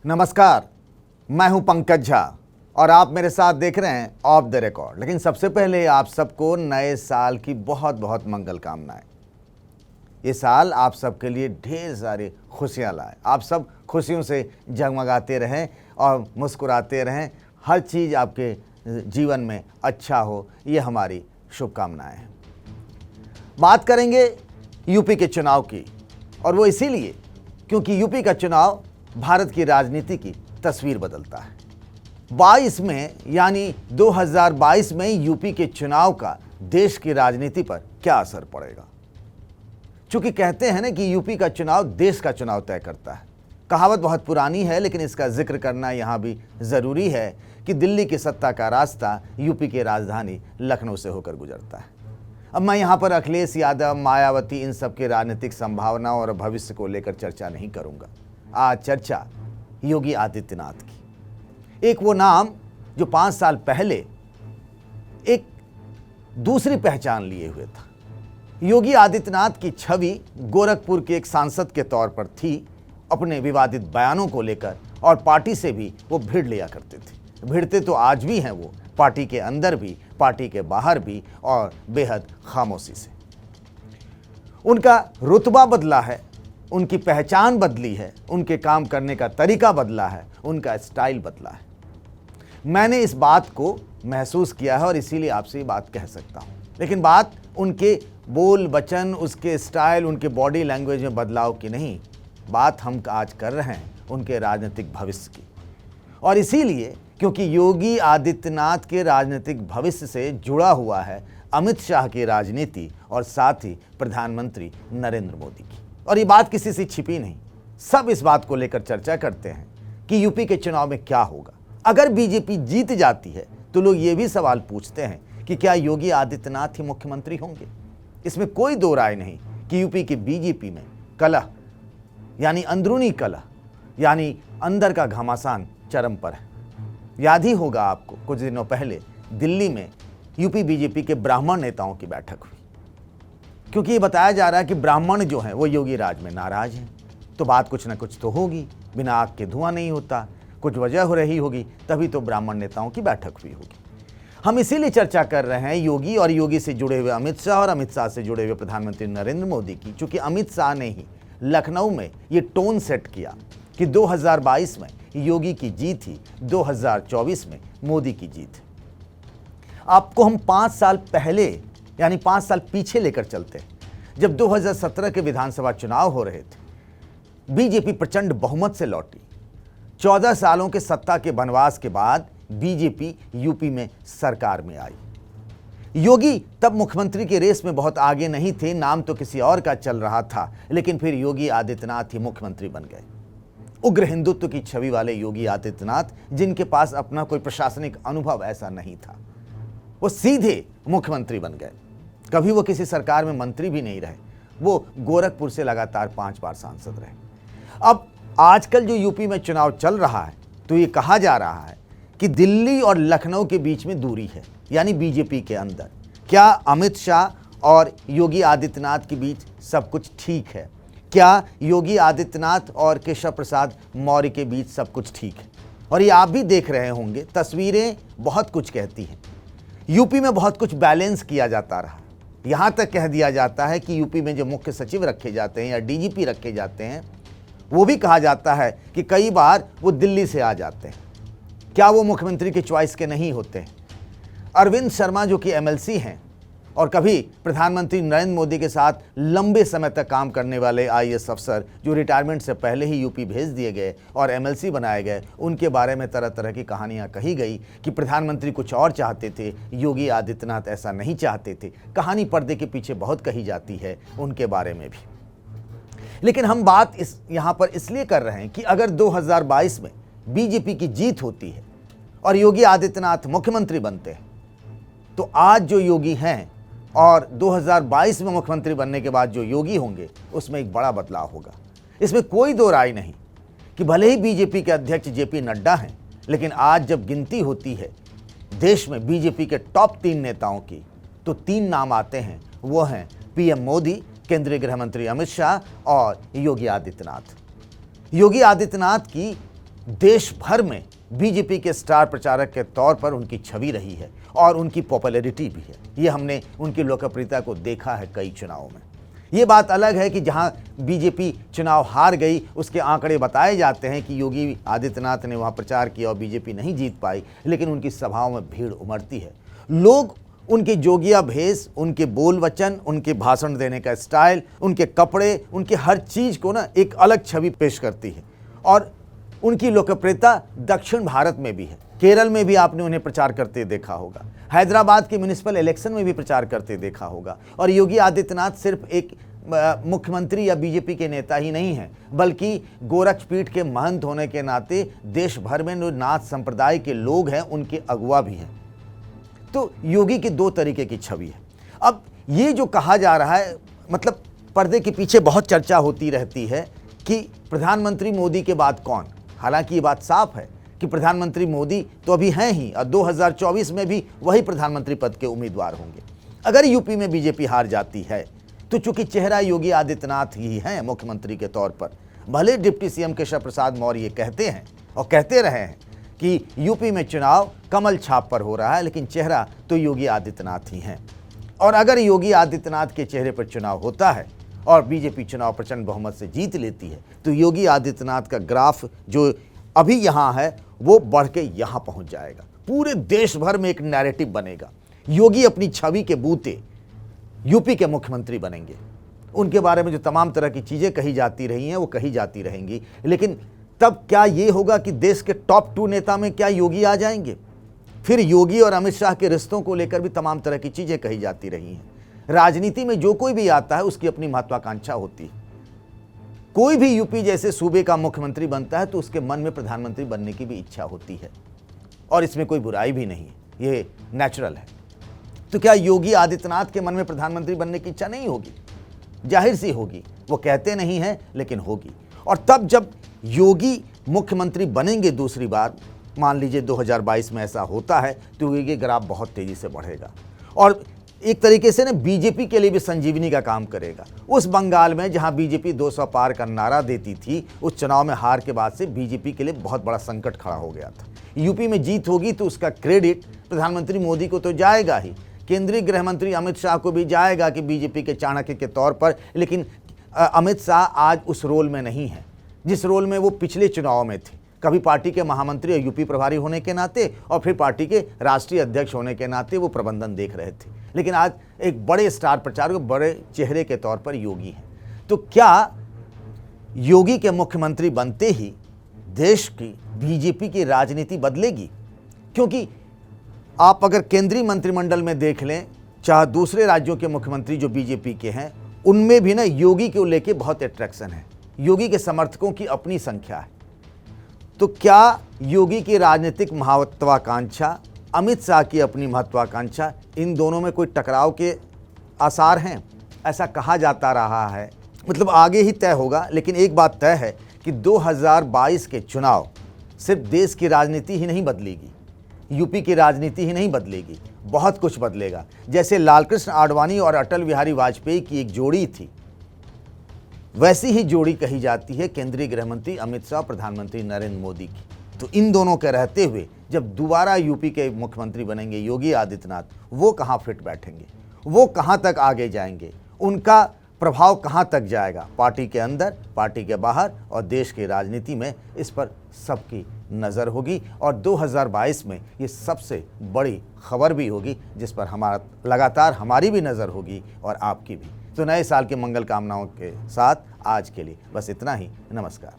नमस्कार, मैं हूं पंकज झा और आप मेरे साथ देख रहे हैं ऑफ द रिकॉर्ड। लेकिन सबसे पहले आप सबको नए साल की बहुत बहुत मंगल कामनाएं। ये साल आप सबके लिए ढेर सारी खुशियां लाए, आप सब खुशियों से जगमगाते रहें और मुस्कुराते रहें। हर चीज़ आपके जीवन में अच्छा हो, ये हमारी शुभकामनाएं हैं। बात करेंगे यूपी के चुनाव की, और वो इसीलिए क्योंकि यूपी का चुनाव भारत की राजनीति की तस्वीर बदलता है। 22 में यानी 2022 में यूपी के चुनाव का देश की राजनीति पर क्या असर पड़ेगा। चूंकि कहते हैं ना कि यूपी का चुनाव देश का चुनाव तय करता है। कहावत बहुत पुरानी है, लेकिन इसका जिक्र करना यहाँ भी ज़रूरी है कि दिल्ली की सत्ता का रास्ता यूपी की राजधानी लखनऊ से होकर गुजरता है। अब मैं यहाँ पर अखिलेश यादव, मायावती, इन सब के राजनीतिक संभावनाओं और भविष्य को लेकर चर्चा नहीं करूँगा। आज चर्चा योगी आदित्यनाथ की। एक वो नाम जो 5 साल पहले एक दूसरी पहचान लिए हुए था। योगी आदित्यनाथ की छवि गोरखपुर के एक सांसद के तौर पर थी, अपने विवादित बयानों को लेकर, और पार्टी से भी वो भिड़ लिया करते थे। भिड़ते तो आज भी हैं वो, पार्टी के अंदर भी, पार्टी के बाहर भी, और बेहद खामोशी से। उनका रुतबा बदला है, उनकी पहचान बदली है, उनके काम करने का तरीका बदला है, उनका स्टाइल बदला है। मैंने इस बात को महसूस किया है और इसीलिए आपसे ये बात कह सकता हूँ। लेकिन बात उनके बोल वचन, उसके स्टाइल, उनके बॉडी लैंग्वेज में बदलाव की नहीं, बात हम आज कर रहे हैं उनके राजनीतिक भविष्य की। और इसीलिए क्योंकि योगी आदित्यनाथ के राजनीतिक भविष्य से जुड़ा हुआ है अमित शाह की राजनीति और साथ ही प्रधानमंत्री नरेंद्र मोदी की। और ये बात किसी से छिपी नहीं, सब इस बात को लेकर चर्चा करते हैं कि यूपी के चुनाव में क्या होगा। अगर बीजेपी जीत जाती है तो लोग ये भी सवाल पूछते हैं कि क्या योगी आदित्यनाथ ही मुख्यमंत्री होंगे। इसमें कोई दो राय नहीं कि यूपी की बीजेपी में कलह यानी अंदरूनी कलह यानी अंदर का घमासान चरम पर है। याद ही होगा आपको, कुछ दिनों पहले दिल्ली में यूपी बीजेपी के ब्राह्मण नेताओं की बैठक हुई। क्योंकि ये बताया जा रहा है कि ब्राह्मण जो हैं वो योगी राज में नाराज हैं, तो बात कुछ ना कुछ तो होगी, बिना आग के धुआं नहीं होता, कुछ वजह हो रही होगी, तभी तो ब्राह्मण नेताओं की बैठक हुई होगी। हम इसीलिए चर्चा कर रहे हैं योगी और योगी से जुड़े हुए अमित शाह और अमित शाह से जुड़े हुए प्रधानमंत्री नरेंद्र मोदी की। चूंकि अमित शाह ने ही लखनऊ में ये टोन सेट किया कि 2022 में योगी की जीत ही 2024 में मोदी की जीत है। आपको हम 5 साल पहले यानी 5 साल पीछे लेकर चलते हैं, जब 2017 के विधानसभा चुनाव हो रहे थे। बीजेपी प्रचंड बहुमत से लौटी। 14 सालों के सत्ता के वनवास के बाद बीजेपी यूपी में सरकार में आई। योगी तब मुख्यमंत्री के रेस में बहुत आगे नहीं थे, नाम तो किसी और का चल रहा था, लेकिन फिर योगी आदित्यनाथ ही मुख्यमंत्री बन गए। उग्र हिंदुत्व की छवि वाले योगी आदित्यनाथ, जिनके पास अपना कोई प्रशासनिक अनुभव ऐसा नहीं था, वो सीधे मुख्यमंत्री बन गए। कभी वो किसी सरकार में मंत्री भी नहीं रहे, वो गोरखपुर से लगातार 5 बार सांसद रहे। अब आजकल जो यूपी में चुनाव चल रहा है, तो ये कहा जा रहा है कि दिल्ली और लखनऊ के बीच में दूरी है, यानी बीजेपी के अंदर। क्या अमित शाह और योगी आदित्यनाथ के बीच सब कुछ ठीक है? क्या योगी आदित्यनाथ और केशव प्रसाद मौर्य के बीच सब कुछ ठीक है? और ये आप भी देख रहे होंगे, तस्वीरें बहुत कुछ कहती हैं। यूपी में बहुत कुछ बैलेंस किया जाता रहा। यहाँ तक कह दिया जाता है कि यूपी में जो मुख्य सचिव रखे जाते हैं या डीजीपी रखे जाते हैं, वो भी कहा जाता है कि कई बार वो दिल्ली से आ जाते हैं। क्या वो मुख्यमंत्री के चॉइस के नहीं होते हैं? अरविंद शर्मा जो कि एमएलसी हैं और कभी प्रधानमंत्री नरेंद्र मोदी के साथ लंबे समय तक काम करने वाले आईएएस अफसर जो रिटायरमेंट से पहले ही यूपी भेज दिए गए और एमएलसी बनाए गए, उनके बारे में तरह तरह की कहानियां कही गई कि प्रधानमंत्री कुछ और चाहते थे, योगी आदित्यनाथ ऐसा नहीं चाहते थे। कहानी पर्दे के पीछे बहुत कही जाती है उनके बारे में भी। लेकिन हम बात यहाँ पर इसलिए कर रहे हैं कि अगर 2022 में बीजेपी की जीत होती है और योगी आदित्यनाथ मुख्यमंत्री बनते हैं, तो आज जो योगी हैं और 2022 में मुख्यमंत्री बनने के बाद जो योगी होंगे, उसमें एक बड़ा बदलाव होगा। इसमें कोई दो राय नहीं कि भले ही बीजेपी के अध्यक्ष जेपी नड्डा हैं, लेकिन आज जब गिनती होती है देश में बीजेपी के टॉप 3 नेताओं की, तो 3 नाम आते हैं। वो हैं पीएम मोदी, केंद्रीय गृह मंत्री अमित शाह और योगी आदित्यनाथ। योगी आदित्यनाथ की देश भर में बीजेपी के स्टार प्रचारक के तौर पर उनकी छवि रही है और उनकी पॉपुलैरिटी भी है। ये हमने उनकी लोकप्रियता को देखा है कई चुनावों में। ये बात अलग है कि जहां बीजेपी चुनाव हार गई, उसके आंकड़े बताए जाते हैं कि योगी आदित्यनाथ ने वहां प्रचार किया और बीजेपी नहीं जीत पाई, लेकिन उनकी सभाओं में भीड़ उमड़ती है। लोग उनके जोगिया भेष, उनके बोल वचन, उनके भाषण देने का स्टाइल, उनके कपड़े, उनके हर चीज़ को ना एक अलग छवि पेश करती है। और उनकी लोकप्रियता दक्षिण भारत में भी है। केरल में भी आपने उन्हें प्रचार करते देखा होगा, हैदराबाद के म्युनिसिपल इलेक्शन में भी प्रचार करते देखा होगा। और योगी आदित्यनाथ सिर्फ एक मुख्यमंत्री या बीजेपी के नेता ही नहीं हैं, बल्कि गोरक्षपीठ के महंत होने के नाते देश भर में जो नाथ संप्रदाय के लोग हैं उनके अगुवा भी हैं। तो योगी की दो तरीके की छवि है। अब ये जो कहा जा रहा है, मतलब पर्दे के पीछे बहुत चर्चा होती रहती है कि प्रधानमंत्री मोदी के बाद कौन। हालांकि ये बात साफ है कि प्रधानमंत्री मोदी तो अभी हैं ही और 2024 में भी वही प्रधानमंत्री पद के उम्मीदवार होंगे। अगर यूपी में बीजेपी हार जाती है तो चूंकि चेहरा योगी आदित्यनाथ ही हैं मुख्यमंत्री के तौर पर, भले डिप्टी सीएम केशव प्रसाद मौर्य कहते हैं और कहते रहे हैं कि यूपी में चुनाव कमल छाप पर हो रहा है, लेकिन चेहरा तो योगी आदित्यनाथ ही हैं। और अगर योगी आदित्यनाथ के चेहरे पर चुनाव होता है और बीजेपी चुनाव प्रचंड बहुमत से जीत लेती है तो योगी आदित्यनाथ का ग्राफ जो अभी यहाँ है वो बढ़ के यहाँ पहुँच जाएगा। पूरे देश भर में एक नैरेटिव बनेगा। योगी अपनी छवि के बूते यूपी के मुख्यमंत्री बनेंगे। उनके बारे में जो तमाम तरह की चीज़ें कही जाती रही हैं वो कही जाती रहेंगी, लेकिन तब क्या ये होगा कि देश के टॉप 2 नेता में क्या योगी आ जाएंगे? फिर योगी और अमित शाह के रिश्तों को लेकर भी तमाम तरह की चीज़ें कही जाती रही हैं। राजनीति में जो कोई भी आता है उसकी अपनी महत्वाकांक्षा होती है। कोई भी यूपी जैसे सूबे का मुख्यमंत्री बनता है तो उसके मन में प्रधानमंत्री बनने की भी इच्छा होती है और इसमें कोई बुराई भी नहीं है, ये नेचुरल है। तो क्या योगी आदित्यनाथ के मन में प्रधानमंत्री बनने की इच्छा नहीं होगी? जाहिर सी होगी। वो कहते नहीं हैं लेकिन होगी। और तब जब योगी मुख्यमंत्री बनेंगे दूसरी बार, मान लीजिए 2022 में ऐसा होता है, तो ये ग्राफ बहुत तेज़ी से बढ़ेगा और एक तरीके से ना बीजेपी के लिए भी संजीवनी का काम करेगा। उस बंगाल में जहां बीजेपी 200 पार का नारा देती थी, उस चुनाव में हार के बाद से बीजेपी के लिए बहुत बड़ा संकट खड़ा हो गया था। यूपी में जीत होगी तो उसका क्रेडिट प्रधानमंत्री मोदी को तो जाएगा ही, केंद्रीय गृह मंत्री अमित शाह को भी जाएगा कि बीजेपी के चाणक्य के तौर पर, लेकिन अमित शाह आज उस रोल में नहीं है जिस रोल में वो पिछले चुनाव में थे। कभी पार्टी के महामंत्री और यूपी प्रभारी होने के नाते और फिर पार्टी के राष्ट्रीय अध्यक्ष होने के नाते वो प्रबंधन देख रहे थे, लेकिन आज एक बड़े स्टार प्रचारक, बड़े चेहरे के तौर पर योगी हैं। तो क्या योगी के मुख्यमंत्री बनते ही देश की बीजेपी की राजनीति बदलेगी? क्योंकि आप अगर केंद्रीय मंत्रिमंडल में देख लें, चाहे दूसरे राज्यों के मुख्यमंत्री जो बीजेपी के हैं, उनमें भी ना योगी को लेके बहुत अट्रैक्शन है। योगी के समर्थकों की अपनी संख्या है। तो क्या योगी की राजनीतिक महत्वाकांक्षा, अमित शाह की अपनी महत्वाकांक्षा, इन दोनों में कोई टकराव के आसार हैं? ऐसा कहा जाता रहा है, मतलब आगे ही तय होगा। लेकिन एक बात तय है कि 2022 के चुनाव सिर्फ देश की राजनीति ही नहीं बदलेगी, यूपी की राजनीति ही नहीं बदलेगी, बहुत कुछ बदलेगा। जैसे लालकृष्ण आडवाणी और अटल बिहारी वाजपेयी की एक जोड़ी थी, वैसी ही जोड़ी कही जाती है केंद्रीय गृह मंत्री अमित शाह, प्रधानमंत्री नरेंद्र मोदी की। तो इन दोनों के रहते हुए जब दोबारा यूपी के मुख्यमंत्री बनेंगे योगी आदित्यनाथ, वो कहाँ फिट बैठेंगे, वो कहाँ तक आगे जाएंगे, उनका प्रभाव कहाँ तक जाएगा, पार्टी के अंदर, पार्टी के बाहर और देश की राजनीति में, इस पर सबकी नज़र होगी। और 2022 में ये सबसे बड़ी खबर भी होगी जिस पर हमारा लगातार हमारी भी नज़र होगी और आपकी भी। तो नए साल के मंगल कामनाओं के साथ आज के लिए बस इतना ही। नमस्कार।